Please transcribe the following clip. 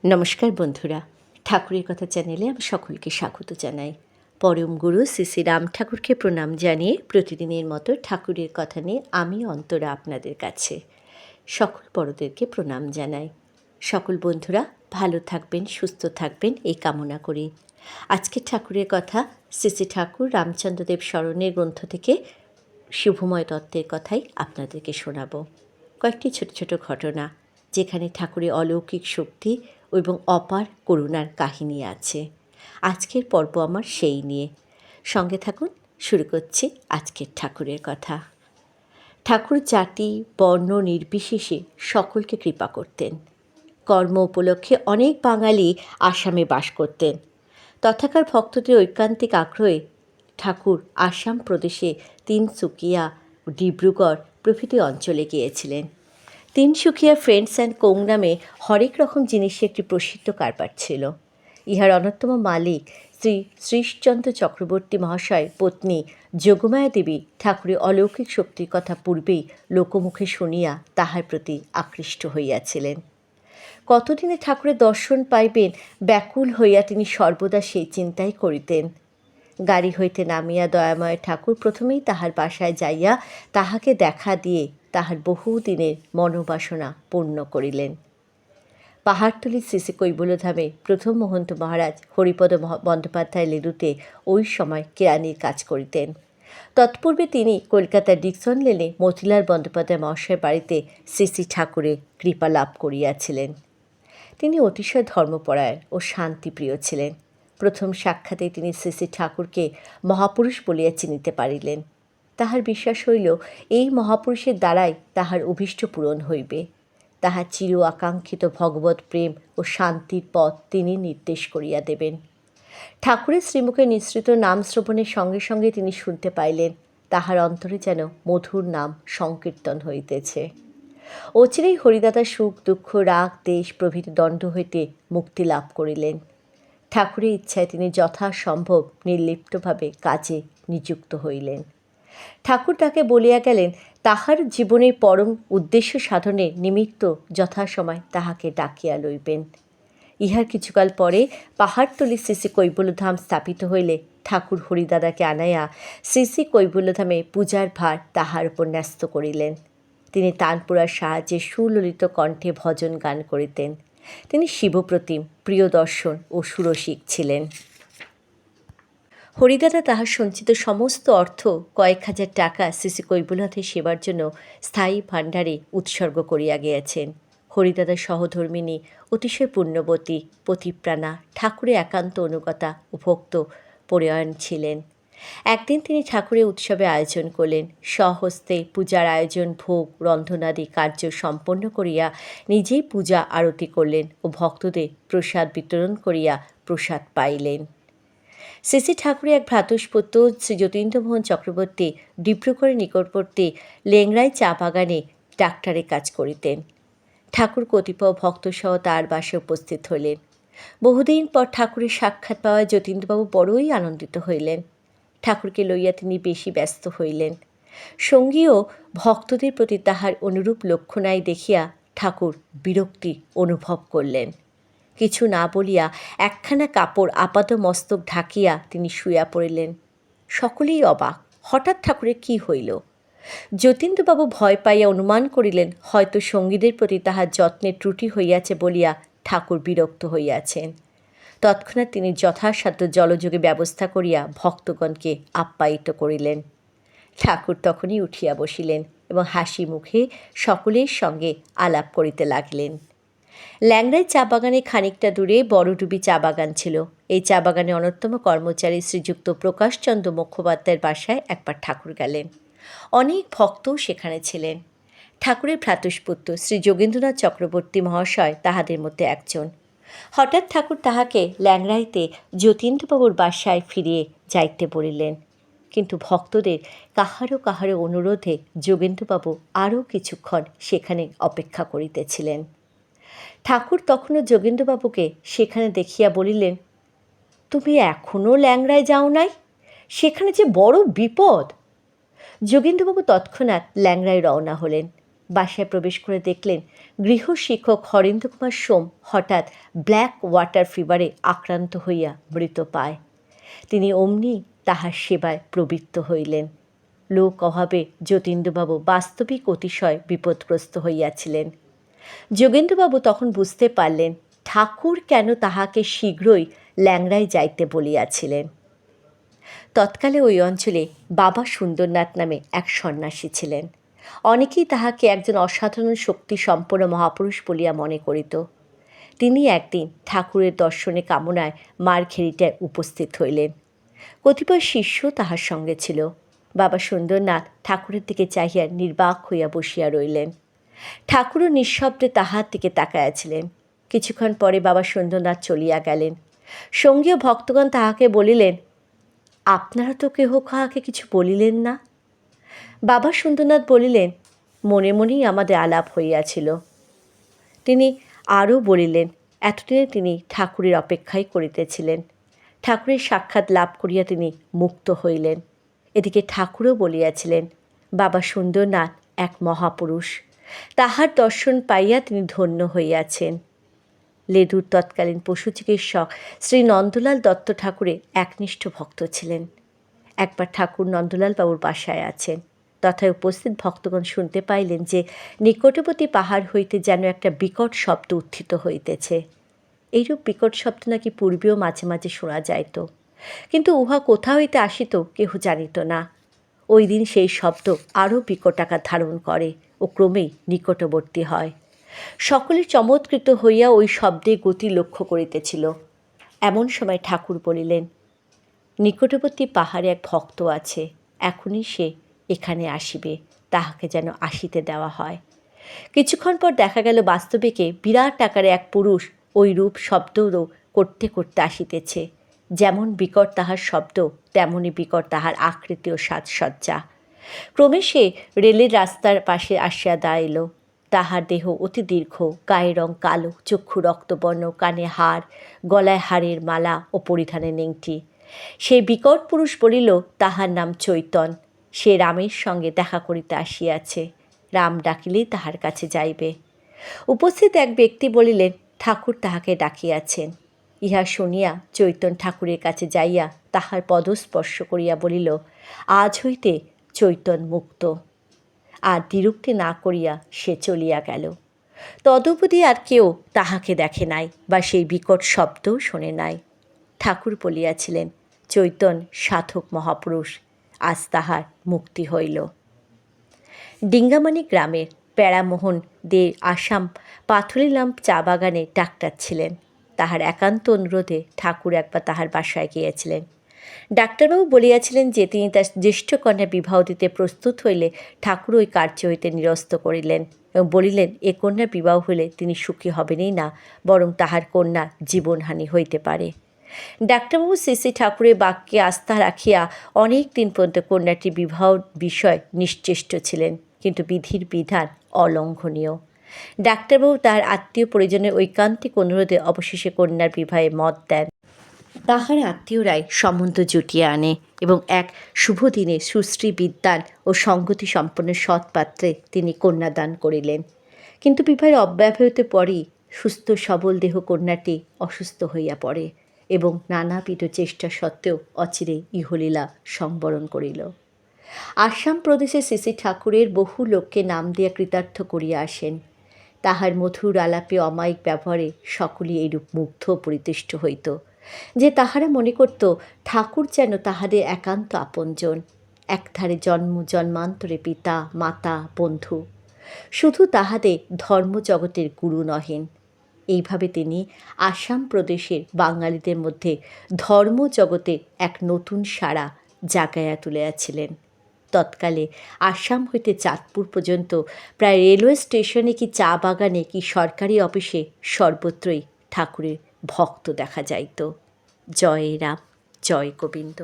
নমস্কার বন্ধুরা, ঠাকুরের কথা চ্যানেলে আমি সকলকে স্বাগত জানাই। পরম গুরু শ্রী শ্রী রাম ঠাকুরকে প্রণাম জানিয়ে প্রতিদিনের মতো ঠাকুরের কথা নিয়ে আমি অন্তরা আপনাদের কাছে। সকল বড়দেরকে প্রণাম জানাই। সকল বন্ধুরা ভালো থাকবেন, সুস্থ থাকবেন এই কামনা করি। আজকের ঠাকুরের কথা শ্রী শ্রী ঠাকুর রামচন্দ্রদেব স্মরণের গ্রন্থ থেকে শুভময় তত্ত্বের কথাই আপনাদেরকে শোনাব। কয়েকটি ছোট ছোট ঘটনা যেখানে ঠাকুরের অলৌকিক শক্তি এবং অপার করুণার কাহিনী আছে। আজকের পর্ব আমার সেই নিয়ে। সঙ্গে থাকুন, শুরু করছি আজকের ঠাকুরের কথা। ঠাকুর জাতি বর্ণ নির্বিশেষে সকলকে কৃপা করতেন। কর্ম উপলক্ষে অনেক বাঙালি আসামে বাস করতেন। তথাকার ভক্তদের ঐকান্তিক আগ্রহে ঠাকুর আসাম প্রদেশে তিনসুকিয়া, ডিব্রুগড় প্রভৃতি অঞ্চলে গিয়েছিলেন। তিনসুকিয়া ফ্রেন্ডস অ্যান্ড কোং নামে হরেক রকম জিনিসের একটি প্রসিদ্ধ কারবার ছিল। ইহার অন্যতম মালিক শ্রী শ্রীশচন্দ্র চক্রবর্তী মহাশয়ের পত্নী যোগমায়া দেবী ঠাকুরের অলৌকিক শক্তির কথা পূর্বেই লোকমুখে শুনিয়া তাহার প্রতি আকৃষ্ট হইয়াছিলেন। কতদিনে ঠাকুরের দর্শন পাইবেন ব্যাকুল হইয়া তিনি সর্বদা সেই চিন্তাই করিতেন। গাড়ি হইতে নামিয়া দয়াময় ঠাকুর প্রথমেই তাহার বাসায় যাইয়া তাহাকে দেখা দিয়ে তাহার বহুদিনের মনোবাসনা পূর্ণ করিলেন। পাহাড়তলি শ্রী শ্রী কৈবল্যধামে প্রথম মহন্ত মহারাজ হরিপদ বন্দ্যোপাধ্যায় লেলুতে ওই সময় কেরানির কাজ করিতেন। তৎপূর্বে তিনি কলকাতার ডিকসন লেনে মতিলাল বন্দ্যোপাধ্যায় মহাশয়ের বাড়িতে শ্রী শ্রী ঠাকুরের কৃপা লাভ করিয়াছিলেন। তিনি অতিশয় ধর্মপরায়ণ ও শান্তিপ্রিয় ছিলেন। প্রথম সাক্ষাতে তিনি শ্রী শ্রী ঠাকুরকে মহাপুরুষ বলিয়া চিনিতে পারিলেন। তাহার বিশ্বাস হইল এই মহাপুরুষের দ্বারাই তাহার অভীষ্ট পূরণ হইবে। তাহার চির আকাঙ্ক্ষিত ভগবৎ প্রেম ও শান্তির পথ তিনি নির্দেশ করিয়া দেবেন। ঠাকুরের শ্রীমুখে নিঃসৃত নাম শ্রবণের সঙ্গে সঙ্গে তিনি শুনতে পাইলেন তাহার অন্তরে যেন মধুর নাম সংকীর্তন হইতেছে। অচিরেই হরিদাদা সুখ দুঃখ রাগ দেশ প্রভৃতি দণ্ড হইতে মুক্তি লাভ করিলেন। ঠাকুরের ইচ্ছায় তিনি যথাসম্ভব নির্লিপ্তভাবে কাজে নিযুক্ত হইলেন। ঠাকুর তাকে বলিয়া গেলেন তাহার জীবনের পরম উদ্দেশ্য সাধনের নিমিত্ত যথাসময় তাহাকে ডাকিয়া লইবেন। ইহার কিছুকাল পরে পাহাড়তলি শ্রী শ্রী কৈবল্যধাম স্থাপিত হইলে ঠাকুর হরিদাদাকে আনাইয়া শ্রী শ্রী কৈবল্যধামে পূজার ভার তাহার উপর ন্যস্ত করিলেন। তিনি তানপুরার সাহায্যে সুললিত কণ্ঠে ভজন গান করিতেন। তিনি শিবপ্রতিম, প্রিয়দর্শন ও সুরসিক ছিলেন। হরিদাদা তাহার সঞ্চিত সমস্ত অর্থ কয়েক হাজার টাকা শ্রী শ্রী কৈবল্যনাথের সেবার জন্য স্থায়ী ভাণ্ডারে উৎসর্গ করিয়া গিয়াছেন। হরিদাদার সহধর্মিণী অতিশয় পুণ্যবতী, পতিপ্রাণা, ঠাকুরের একান্ত অনুগতা ও ভক্ত পরায়ণ ছিলেন। একদিন তিনি ঠাকুরের উৎসবে আয়োজন করলেন। স্বহস্তে পূজার আয়োজন, ভোগ রন্ধনাদি কার্য সম্পন্ন করিয়া নিজেই পূজা আরতি করলেন ও ভক্তদের প্রসাদ বিতরণ করিয়া প্রসাদ পাইলেন। শ্রী শ্রী ঠাকুরের এক ভ্রাতুষ্পুত্র শ্রী যতীন্দ্রমোহন চক্রবর্তী ডিব্রুগড়ের নিকটবর্তী লেংরাই চা বাগানে ডাক্তারের কাজ করিতেন। ঠাকুর কতিপয় ভক্তসহ তার বাসে উপস্থিত হইলেন। বহুদিন পর ঠাকুরের সাক্ষাৎ পাওয়ায় যতীন্দ্রবাবু বড়ই আনন্দিত হইলেন। ঠাকুরকে লইয়া তিনি বেশি ব্যস্ত হইলেন। সঙ্গীও ভক্তদের প্রতি তাহার অনুরূপ লক্ষ্য নাই দেখিয়া ঠাকুর বিরক্তি অনুভব করলেন। কিছু না বলিয়া একখানা কাপড় আপাত মস্তক ঢাকিয়া তিনি শুইয়া পড়িলেন। সকলেই অবাক, হঠাৎ ঠাকুরের কি হইল? যতীন্দ্রবাবু ভয় পাইয়া অনুমান করিলেন হয়তো সঙ্গীদের প্রতি তাহার যত্নের ত্রুটি হইয়াছে বলিয়া ঠাকুর বিরক্ত হইয়াছেন। তৎক্ষণাৎ তিনি যথাসাধ্য জলযোগে ব্যবস্থা করিয়া ভক্তগণকে আপ্যায়িত করিলেন। ঠাকুর তখনই উঠিয়া বসিলেন এবং হাসি মুখে সকলের সঙ্গে আলাপ করিতে লাগিলেন। ল্যাংড়াই চা বাগানে খানিকটা দূরে বড়ডুবি চা বাগান ছিল। এই চা বাগানে অন্যতম কর্মচারী শ্রীযুক্ত প্রকাশচন্দ্র মুখোপাধ্যায়ের বাসায় একবার ঠাকুর গেলেন। অনেক ভক্তও সেখানে ছিলেন। ঠাকুরের ভ্রাতুষ্পুত্র শ্রী যোগেন্দ্রনাথ চক্রবর্তী মহাশয় তাহাদের মধ্যে একজন। হঠাৎ ঠাকুর তাহাকে ল্যাংড়াইতে যতীন্দ্রবাবুর বাসায় ফিরিয়ে যাইতে বলিলেন। কিন্তু ভক্তদের কাহারও কাহারও অনুরোধে যোগেন্দ্রবাবু আরও কিছুক্ষণ সেখানে অপেক্ষা করিতেছিলেন। ঠাকুর তখনও যোগেন্দ্রবাবুকে সেখানে দেখিয়া বলিলেন, তুমি এখনও ল্যাংড়ায় যাও নাই? সেখানে যে বড় বিপদ। যোগেন্দ্রবাবু তৎক্ষণাৎ ল্যাংড়ায় রওনা হলেন। বাসায় প্রবেশ করে দেখলেন গৃহশিক্ষক হরেন্দ্র কুমার সোম হঠাৎ ব্ল্যাক ওয়াটার ফিভারে আক্রান্ত হইয়া মৃত পায়। তিনি অমনি তাহার সেবায় প্রবৃত্ত হইলেন। লোক অভাবে যতীন্দ্রবাবু বাস্তবিক অতিশয় বিপদগ্রস্ত হইয়াছিলেন। যোগেন্দ্রবাবু তখন বুঝতে পারলেন ঠাকুর কেন তাহাকে শীঘ্রই ল্যাংড়ায় যাইতে বলিয়াছিলেন। তৎকালে ওই অঞ্চলে বাবা সুন্দরনাথ নামে এক সন্ন্যাসী ছিলেন। অনেকেই তাহাকে একজন অসাধারণ শক্তি সম্পন্ন মহাপুরুষ বলিয়া মনে করিত। তিনি একদিন ঠাকুরের দর্শনে কামনায় মারঘেরিটায় উপস্থিত হইলেন। কতিপয় শিষ্য তাহার সঙ্গে ছিল। বাবা সুন্দরনাথ ঠাকুরের দিকে চাহিয়া নির্বাক হইয়া বসিয়া রইলেন। ঠাকুরও নিঃশব্দে তাহার দিকে তাকাইয়াছিলেন। কিছুক্ষণ পরে বাবা সুন্দরনাথ চলিয়া গেলেন। সঙ্গীয় ভক্তগণ তাহাকে বলিলেন, আপনারা তো কেহ কাহাকে কিছু বলিলেন না? বাবা সুন্দরনাথ বলিলেন, মনে মনেই আমাদের আলাপ হইয়াছিল। তিনি আরও বলিলেন, এতদিনে তিনি ঠাকুরের অপেক্ষাই করিতেছিলেন। ঠাকুরের সাক্ষাৎ লাভ করিয়া তিনি মুক্ত হইলেন। এদিকে ঠাকুরও বলিয়াছিলেন, বাবা সুন্দরনাথ এক মহাপুরুষ, তাহার দর্শন পাইয়া তিনি ধন্য হইয়াছেন। লেদুর তৎকালীন পশু চিকিৎসক শ্রী নন্দলাল দত্ত ঠাকুরের একনিষ্ঠ ভক্ত ছিলেন। একবার ঠাকুর নন্দলাল বাবুর বাসায় আছেন। তথায় উপস্থিত ভক্তগণ শুনতে পাইলেন যে নিকটবর্তী পাহাড় হইতে যেন একটা বিকট শব্দ উত্থিত হইতেছে। এইরূপ বিকট শব্দ নাকি পূর্বেও মাঝে মাঝে শোনা যাইত, কিন্তু উহা কোথা হইতে আসিত কেহ জানিত না। ওই দিন সেই শব্দ আরও বিকট আকার ধারণ করে ও ক্রমেই নিকটবর্তী হয়। সকলে চমৎকৃত হইয়া ওই শব্দে গতি লক্ষ্য করিতেছিল। এমন সময় ঠাকুর বলিলেন, নিকটবর্তী পাহাড়ে এক ভক্ত আছে, এখনই সে এখানে আসিবে, তাহাকে যেন আসিতে দেওয়া হয়। কিছুক্ষণ পর দেখা গেল বাস্তবিকে বিরাট আকারে এক পুরুষ ওই রূপ শব্দও করতে করতে আসিতেছে। যেমন বিকট তাহার শব্দ, তেমনই বিকট তাহার আকৃতি ও সাজসজ্জা। ক্রমে সে রেলের রাস্তার পাশে আসিয়া দাঁড়াইল। তাহার দেহ অতি দীর্ঘ, গায়ের রং কালো, চক্ষু রক্তবর্ণ, কানে হাড়, গলায় হাড়ের মালা ও পরিধানে নেংটি। সেই বিকট পুরুষ বলিল তাহার নাম চৈতন। সে রামের সঙ্গে দেখা করিতে আসিয়াছে। রাম ডাকিলেই তাহার কাছে যাইবে। উপস্থিত এক ব্যক্তি বলিলেন, ঠাকুর তাহাকে ডাকিয়াছেন। ইহা শুনিয়া চৈতন ঠাকুরের কাছে যাইয়া তাহার পদস্পর্শ করিয়া বলিল, আজ হইতে চৈতন মুক্ত। আর দ্বিরুক্তি না করিয়া সে চলিয়া গেল। তদুপরি আর কেউ তাহাকে দেখে নাই বা সেই বিকট শব্দও শোনে নাই। ঠাকুর বলিয়াছিলেন, চৈতন সাধক মহাপুরুষ, আজ তাহার মুক্তি হইল। ডিঙ্গামানি গ্রামের প্যারামোহন দে আসাম পাথুলিলাম চা বাগানে ডাক্তার ছিলেন। তাহার একান্ত অনুরোধে ঠাকুর একবার তাহার বাসায় গিয়েছিলেন। ডাক্তারবাবু বলিয়াছিলেন যে তিনি তার জ্যেষ্ঠ কন্যা বিবাহ দিতে প্রস্তুত হইলে ঠাকুর ওই কার্য হইতে নিরস্ত করিলেন এবং বলিলেন এ কন্যা বিবাহ হইলে তিনি সুখী হবেনই না, বরং তাহার কন্যা জীবনহানি হইতে পারে। ডাক্তারবাবু শ্রী শ্রী ঠাকুরের বাক্যে আস্থা রাখিয়া অনেক দিন পর্যন্ত কন্যাটির বিবাহ বিষয় নিশ্চেষ্ট ছিলেন, কিন্তু বিধির বিধান অলঙ্ঘনীয়। ডাক্তারবাবু তাহার আত্মীয় পরিজনের ঐকান্তিক অনুরোধে অবশেষে কন্যার বিবাহে মত দেন। তাহার আত্মীয়রাই সম্বন্ধ জুটিয়ে আনে এবং এক শুভ দিনে সুশ্রী বিদ্বান ও সঙ্গতি সম্পন্ন সৎপাত্রে তিনি কন্যাদান করিলেন। কিন্তু বিবাহের অব্যবহিত পরই সুস্থ সবল দেহ কন্যাটি অসুস্থ হইয়া পড়ে এবং নানাবিধ চেষ্টা সত্ত্বেও অচিরে ইহলীলা সংবরণ করিল। আসাম প্রদেশে শ্রী শ্রী ঠাকুরের বহু লোককে নাম দিয়া কৃতার্থ করিয়া আসেন। তাহার মধুর আলাপে অমায়িক ব্যবহারে সকলেই এইরূপ মুগ্ধ পরিতুষ্ট হইত যে তাহারা মনে করত ঠাকুর যেন তাহাদের একান্ত আপনজন, একধারে জন্ম জন্মান্তরে পিতা মাতা বন্ধু, শুধু তাহাদের ধর্মজগতের গুরু নহেন। এইভাবে তিনি আসাম প্রদেশের বাঙালিদের মধ্যে ধর্মজগতে এক নতুন সাড়া জাগাইয়া তুলিয়াছিলেন। তৎকালে আসাম হইতে চাঁদপুর পর্যন্ত প্রায় রেলওয়ে স্টেশনে কি চা বাগানে কি সরকারি অফিসে সর্বত্রই ঠাকুরের ভক্ত দেখা যাইত। জয় রাম, জয় গোবিন্দ।